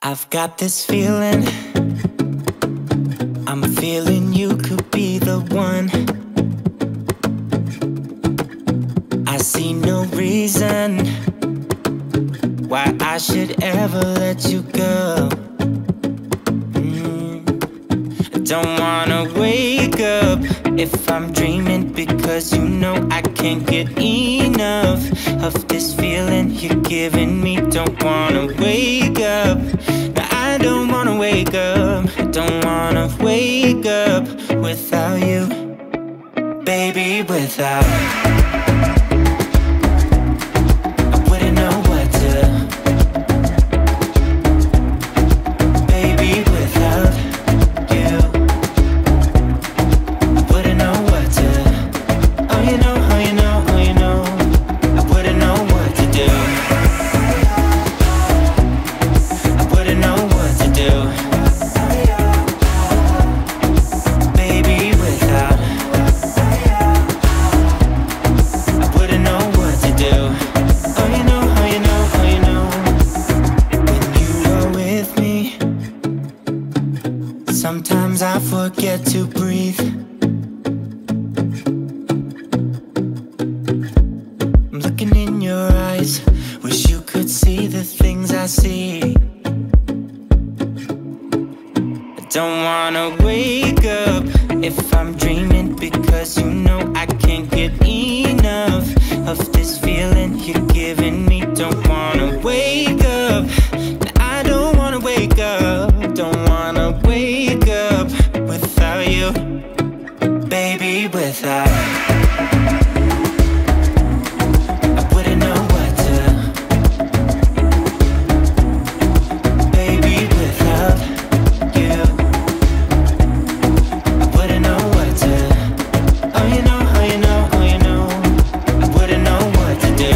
I've got this feeling, I'm feeling you could be the one. I see no reason why I should ever let you go. I don't wanna wake up if I'm dreaming, because you know I can't get enough of this feeling you're giving me. Don't wanna wake up, no, I don't wanna wake up. I don't wanna wake up without you, baby, without. Sometimes I forget to breathe. I'm looking in your eyes, wish you could see the things I see. I don't wanna wake up if I'm dreaming, because you know I can't get enough of this feeling you're giving me. Don't wanna wake up, I don't wanna wake up. Don't wanna wake up without you, baby, without. I wouldn't know what to, baby, without you. I wouldn't know what to, oh you know, oh you know, oh you know. I wouldn't know what to do,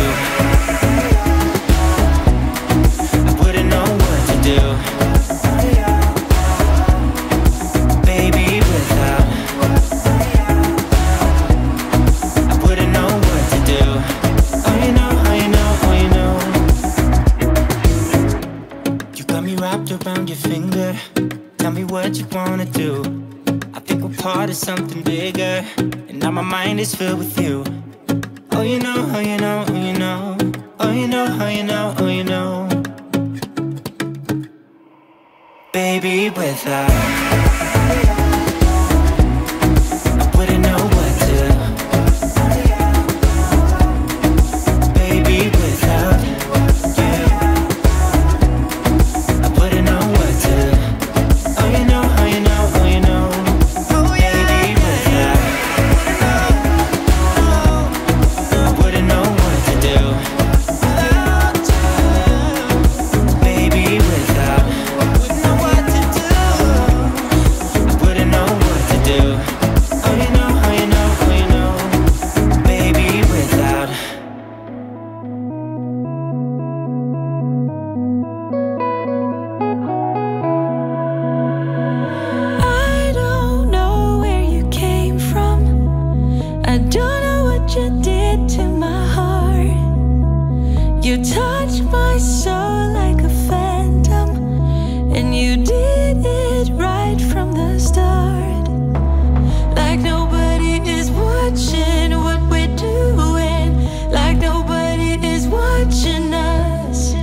I wouldn't know what to do. Around your finger, tell me what you wanna do. I think we're part of something bigger, and now my mind is filled with you. Oh you know, oh you know, oh you know, oh you know, oh you know, oh you know, baby, without. You touched my soul like a phantom, and you did it right from the start. Like nobody is watching what we're doing, like nobody is watching us,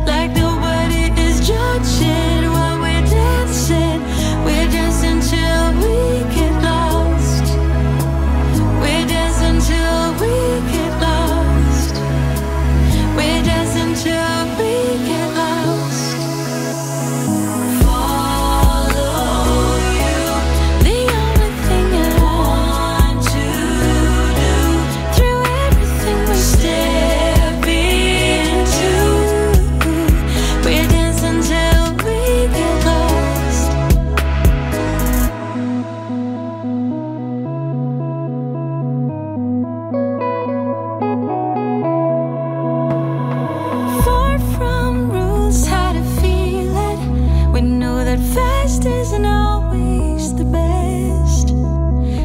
like nobody is judging while we're dancing. We're dancing till we get lost. We're dancing till we get lost. We're dancing till we get lost. Follow you, the only thing I want to do. Through everything we step into, we're dancing till we get lost. Far from rules, how to feel it. We know that fast isn't always the best.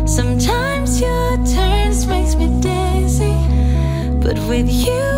Sometimes your turns makes me dizzy, but with you